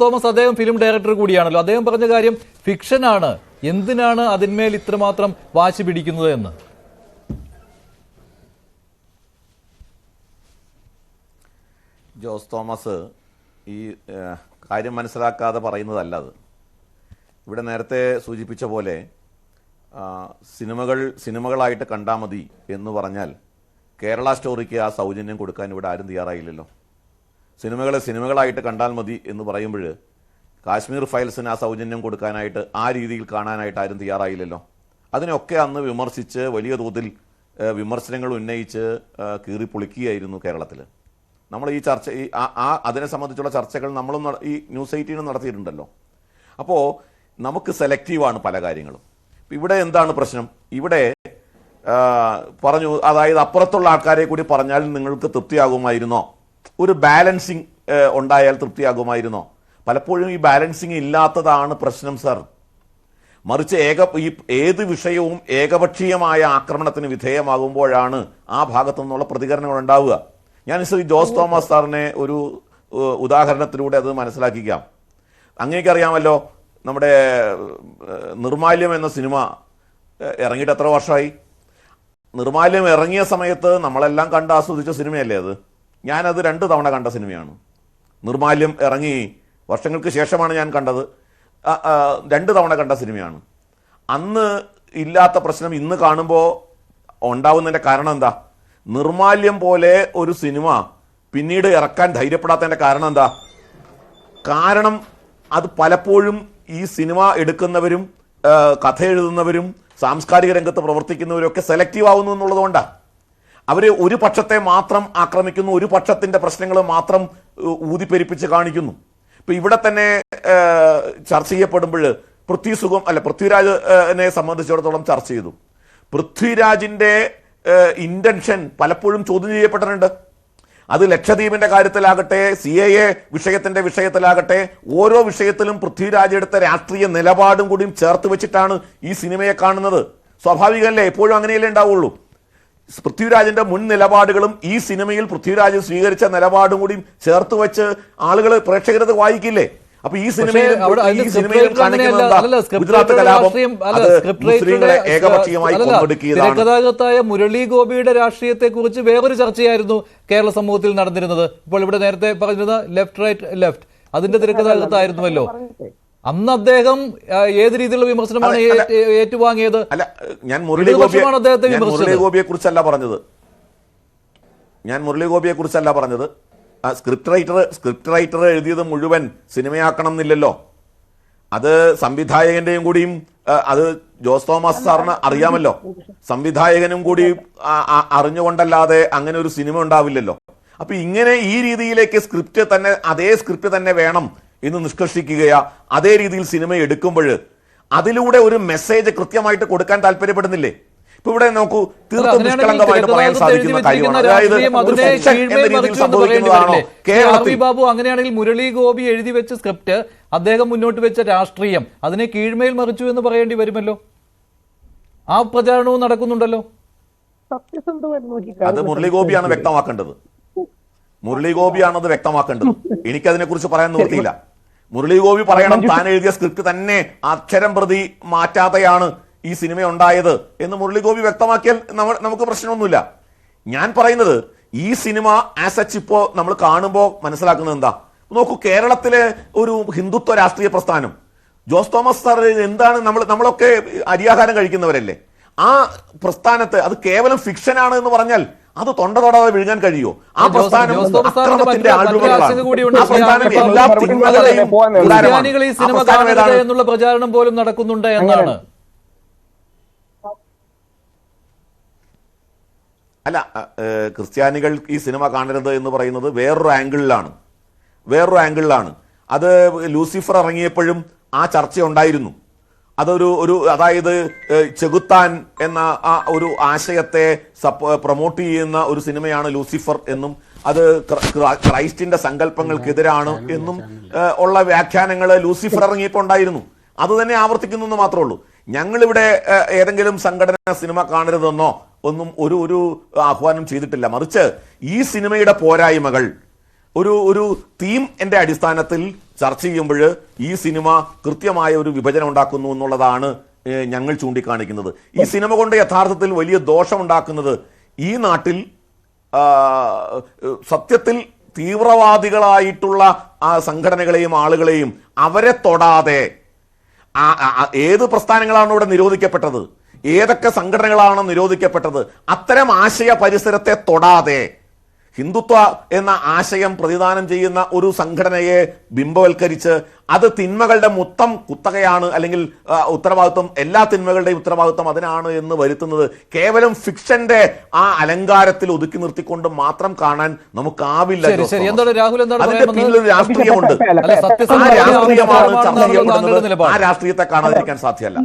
Thomas അദ്ദേഹം film director കൂടിയാണല്ലോ. അദ്ദേഹം പറഞ്ഞ കാര്യം ഫിക്ഷനാണ്, എന്തിനാണ് അതിന്മേൽ ഇത്രമാത്രം വാശി പിടിക്കുന്നത് എന്ന്. ജോസ് തോമസ് ഈ കാര്യം മനസ്സിലാക്കാതെ പറയുന്നതല്ല അത്. ഇവിടെ നേരത്തെ സൂചിപ്പിച്ച പോലെ സിനിമകളായിട്ട് കണ്ടാൽ മതി എന്ന് പറഞ്ഞാൽ കേരള സ്റ്റോറിക്ക് ആ സൗജന്യം കൊടുക്കാൻ ഇവിടെ ആരും തയ്യാറായില്ലല്ലോ. സിനിമകളായിട്ട് കണ്ടാൽ മതി എന്ന് പറയുമ്പോൾ കാശ്മീർ ഫയൽസിന് ആ സൗജന്യം കൊടുക്കാനായിട്ട് ആ രീതിയിൽ കാണാനായിട്ട് ആരും തയ്യാറായില്ലല്ലോ. അതിനൊക്കെ അന്ന് വിമർശിച്ച് വലിയ തോതിൽ വിമർശനങ്ങൾ ഉന്നയിച്ച് കീറിപ്പൊളിക്കുകയായിരുന്നു കേരളത്തിൽ. നമ്മൾ ഈ ചർച്ച അതിനെ സംബന്ധിച്ചുള്ള ചർച്ചകൾ നമ്മളും ഈ ന്യൂസ് 18 നടത്തിയിട്ടുണ്ടല്ലോ. അപ്പോൾ നമുക്ക് സെലക്റ്റീവാണ് പല കാര്യങ്ങളും. ഇവിടെ എന്താണ് പ്രശ്നം? ഇവിടെ പറഞ്ഞു, അതായത് അപ്പുറത്തുള്ള ആൾക്കാരെ കൂടി പറഞ്ഞാൽ നിങ്ങൾക്ക് തൃപ്തിയാകുമായിരുന്നോ, ഒരു ബാലൻസിങ് ഉണ്ടായാൽ തൃപ്തിയാകുമായിരുന്നോ? പലപ്പോഴും ഈ ബാലൻസിങ് ഇല്ലാത്തതാണ് പ്രശ്നം സർ. മറിച്ച് ഏത് വിഷയവും ഏകപക്ഷീയമായ ആക്രമണത്തിന് വിധേയമാകുമ്പോഴാണ് ആ ഭാഗത്തു നിന്നുള്ള പ്രതികരണങ്ങൾ ഉണ്ടാവുക. ഞാൻ ശ്രീ ജോസ് തോമസ് സാറിനെ ഒരു ഉദാഹരണത്തിലൂടെ അത് മനസ്സിലാക്കിക്കാം. അങ്ങേക്കറിയാമല്ലോ, നമ്മുടെ നിർമാല്യം എന്ന സിനിമ ഇറങ്ങിയിട്ട് എത്ര വർഷമായി? നിർമാല്യം ഇറങ്ങിയ സമയത്ത് നമ്മളെല്ലാം കണ്ട് ആസ്വദിച്ച സിനിമയല്ലേ അത്? ഞാനത് 2 തവണ കണ്ട സിനിമയാണ്. നിർമാല്യം ഇറങ്ങി വർഷങ്ങൾക്ക് ശേഷമാണ് ഞാൻ കണ്ടത്. 2 തവണ കണ്ട സിനിമയാണ്. അന്ന് ഇല്ലാത്ത പ്രശ്നം ഇന്ന് കാണുമ്പോൾ ഉണ്ടാവുന്നതിൻ്റെ കാരണം എന്താ? നിർമാല്യം പോലെ ഒരു സിനിമ പിന്നീട് ഇറക്കാൻ ധൈര്യപ്പെടാത്തതിൻ്റെ കാരണം എന്താ? കാരണം അത് പലപ്പോഴും ഈ സിനിമ എടുക്കുന്നവരും കഥ എഴുതുന്നവരും സാംസ്കാരിക രംഗത്ത് പ്രവർത്തിക്കുന്നവരും ഒക്കെ സെലക്റ്റീവ് ആവുന്നു എന്നുള്ളതുകൊണ്ടാണ്. അവർ ഒരു പക്ഷത്തെ മാത്രം ആക്രമിക്കുന്നു, ഒരു പക്ഷത്തിൻ്റെ പ്രശ്നങ്ങൾ മാത്രം ഊതിപ്പെരിപ്പിച്ച് കാണിക്കുന്നു. ഇപ്പം ഇവിടെ തന്നെ ചർച്ച ചെയ്യപ്പെടുമ്പോൾ പൃഥ്വിരാജിനെ സംബന്ധിച്ചിടത്തോളം ചർച്ച ചെയ്തു. പൃഥ്വിരാജിൻ്റെ ഇന്റൻഷൻ പലപ്പോഴും ചോദ്യം ചെയ്യപ്പെട്ടിട്ടുണ്ട്. അത് ലക്ഷദ്വീപിന്റെ കാര്യത്തിലാകട്ടെ, CAA വിഷയത്തിലാകട്ടെ, ഓരോ വിഷയത്തിലും പൃഥ്വിരാജ് എടുത്ത രാഷ്ട്രീയ നിലപാടും കൂടിയും ചേർത്ത് വെച്ചിട്ടാണ് ഈ സിനിമയെ കാണുന്നത്. സ്വാഭാവികമല്ലേ? എപ്പോഴും അങ്ങനെയല്ലേ ഉണ്ടാവുള്ളൂ. പൃഥ്വിരാജിന്റെ മുൻ നിലപാടുകളും ഈ സിനിമയിൽ പൃഥ്വിരാജ് സ്വീകരിച്ച നിലപാടും കൂടിയും ചേർത്ത് വെച്ച് ആളുകൾ പ്രേക്ഷകരത് വായിക്കില്ലേ? അപ്പൊ ഈ സിനിമയിൽ തിരക്കഥാകൃത്തായ മുരളി ഗോപിയുടെ രാഷ്ട്രീയത്തെ കുറിച്ച് വേറൊരു ചർച്ചയായിരുന്നു കേരള സമൂഹത്തിൽ നടന്നിരുന്നത്. ഇപ്പോൾ ഇവിടെ നേരത്തെ പറഞ്ഞിരുന്ന ലെഫ്റ്റ് അതിന്റെ തിരക്കഥാകൃത്തായിരുന്നുവല്ലോ. അന്ന് അദ്ദേഹം ഏത് രീതിയിലുള്ള വിമർശനമാണ് ഏറ്റുവാങ്ങിയത്? ഞാൻ മുരളി ഗോപിയെ കുറിച്ചല്ല പറഞ്ഞത്. സ്ക്രിപ്റ്റ് റൈറ്റർ എഴുതിയത് മുഴുവൻ സിനിമയാക്കണം എന്നില്ലല്ലോ. അത് സംവിധായകന്റെയും കൂടിയും, അത് ജോസ് തോമസ് സാറിന് അറിയാമല്ലോ, സംവിധായകനും കൂടി അറിഞ്ഞുകൊണ്ടല്ലാതെ അങ്ങനെ ഒരു സിനിമ ഉണ്ടാവില്ലല്ലോ. അപ്പൊ ഇങ്ങനെ ഈ രീതിയിലേക്ക് അതേ സ്ക്രിപ്റ്റ് തന്നെ വേണം എന്ന് നിഷ്കർഷിക്കുകയാ. അതേ രീതിയിൽ സിനിമ എടുക്കുമ്പോൾ അതിലൂടെ ഒരു മെസ്സേജ് കൃത്യമായിട്ട് കൊടുക്കാൻ താല്പര്യപ്പെടുന്നില്ലേ? ഇപ്പൊ ഇവിടെ നോക്കൂ, തീർത്തും നിഷ്കളങ്കമായിട്ട് പറയാൻ സാധിക്കുന്ന കാര്യമാണ്. അതായത് ബാബു, അങ്ങനെയാണെങ്കിൽ മുരളി ഗോപി എഴുതി വെച്ച സ്ക്രിപ്റ്റ്, അദ്ദേഹം മുന്നോട്ട് വെച്ച രാഷ്ട്രീയം, അതിനെ കീഴ്മേൽ മറിച്ചു എന്ന് പറയേണ്ടി വരുമല്ലോ. ആ പ്രചാരണവും നടക്കുന്നുണ്ടല്ലോ. അത് മുരളി ഗോപിയാണ് വ്യക്തമാക്കേണ്ടത്. എനിക്കതിനെ കുറിച്ച് പറയാൻ നിവൃത്തിയില്ല. മുരളി ഗോപി പറയണം, താൻ എഴുതിയ സ്ക്രിപ്റ്റ് തന്നെ അക്ഷരം പ്രതി മാറ്റാതെയാണ് ഈ സിനിമ ഉണ്ടായത് എന്ന് മുരളി ഗോപി വ്യക്തമാക്കിയാൽ നമുക്ക് പ്രശ്നമൊന്നുമില്ല. ഞാൻ പറയുന്നത് ഈ സിനിമ ആസ് സച്ച് ഇപ്പോൾ നമ്മൾ കാണുമ്പോൾ മനസ്സിലാക്കുന്നത് എന്താ? നോക്കൂ, കേരളത്തിലെ ഒരു ഹിന്ദുത്വ രാഷ്ട്രീയ പ്രസ്ഥാനം, ജോസ് തോമസ് സാർ എന്താണ്, നമ്മളൊക്കെ അരിയാഹാരം കഴിക്കുന്നവരല്ലേ? ആ പ്രസ്ഥാനത്ത് അത് കേവലം ഫിക്ഷനാണ് എന്ന് പറഞ്ഞാൽ അത് തൊണ്ട തൊടാതെ വിഴുങ്ങാൻ കഴിയുമോ? ആ പ്രസ്ഥാനം എന്നുള്ള പ്രചാരണം പോലും നടക്കുന്നുണ്ട് എന്നാണ്. അല്ല, ക്രിസ്ത്യാനികൾ ഈ സിനിമ കാണരുത് എന്ന് പറയുന്നത് വേറൊരു ആംഗിളിലാണ്. അത് ലൂസിഫർ ഇറങ്ങിയപ്പോഴും ആ ചർച്ച ഉണ്ടായിരുന്നു. അതായത് ചെകുത്താൻ എന്ന ആ ഒരു ആശയത്തെ പ്രൊമോട്ട് ചെയ്യുന്ന ഒരു സിനിമയാണ് ലൂസിഫർ എന്നും അത് ക്രൈസ്റ്റിന്റെ സങ്കല്പങ്ങൾക്കെതിരാണ് എന്നും ഉള്ള വ്യാഖ്യാനങ്ങൾ ലൂസിഫർ ഇറങ്ങിയപ്പോൾ ഉണ്ടായിരുന്നു. അത് തന്നെ ആവർത്തിക്കുന്നു എന്ന് മാത്രമേ ഉള്ളൂ. ഞങ്ങളിവിടെ ഏതെങ്കിലും സംഘടന സിനിമ കാണരുതെന്നോ ഒന്നും ഒരു ആഹ്വാനം ചെയ്തിട്ടില്ല. മറിച്ച് ഈ സിനിമയുടെ പോരായ്മകൾ ഒരു തീം എന്റെ അടിസ്ഥാനത്തിൽ ചർച്ച ചെയ്യുമ്പോൾ ഈ സിനിമ കൃത്യമായ ഒരു വിഭജനം ഉണ്ടാക്കുന്നു എന്നുള്ളതാണ് ഞങ്ങൾ ചൂണ്ടിക്കാണിക്കുന്നത്. ഈ സിനിമ കൊണ്ട് യഥാർത്ഥത്തിൽ വലിയ ദോഷമുണ്ടാക്കുന്നത് ഈ നാട്ടിൽ സത്യത്തിൽ തീവ്രവാദികളായിട്ടുള്ള സംഘടനകളെയും ആളുകളെയും അവരെ തൊടാതെ ഏത് പ്രസ്ഥാനങ്ങളാണ് ഇവിടെ നിരോധിക്കപ്പെട്ടത്, ഏതൊക്കെ സംഘടനകളാണ് നിരോധിക്കപ്പെട്ടത്, അത്തരം ആശയ പരിസരത്തെ തൊടാതെ ഹിന്ദുത്വ എന്ന ആശയം പ്രതിദാനം ചെയ്യുന്ന ഒരു സംഘടനയെ ബിംബവൽക്കരിച്ച് അത് തിന്മകളുടെ മൊത്തം കുത്തകയാണ്, അല്ലെങ്കിൽ ഉത്തരവാദിത്വം, എല്ലാ തിന്മകളുടെയും ഉത്തരവാദിത്വം അതിനാണ് എന്ന് വരുത്തുന്നത് കേവലം ഫിക്ഷന്റെ ആ അലങ്കാരത്തിൽ ഒതുക്കി നിർത്തിക്കൊണ്ട് മാത്രം കാണാൻ നമുക്കാവില്ല. അതിന്റെ പിന്നിലൊരു രാഷ്ട്രീയമുണ്ട്. ആ രാഷ്ട്രീയമാണ് ചർച്ച ചെയ്യപ്പെടുന്നത്. ആ രാഷ്ട്രീയത്തെ കാണാതിരിക്കാൻ സാധ്യമല്ല.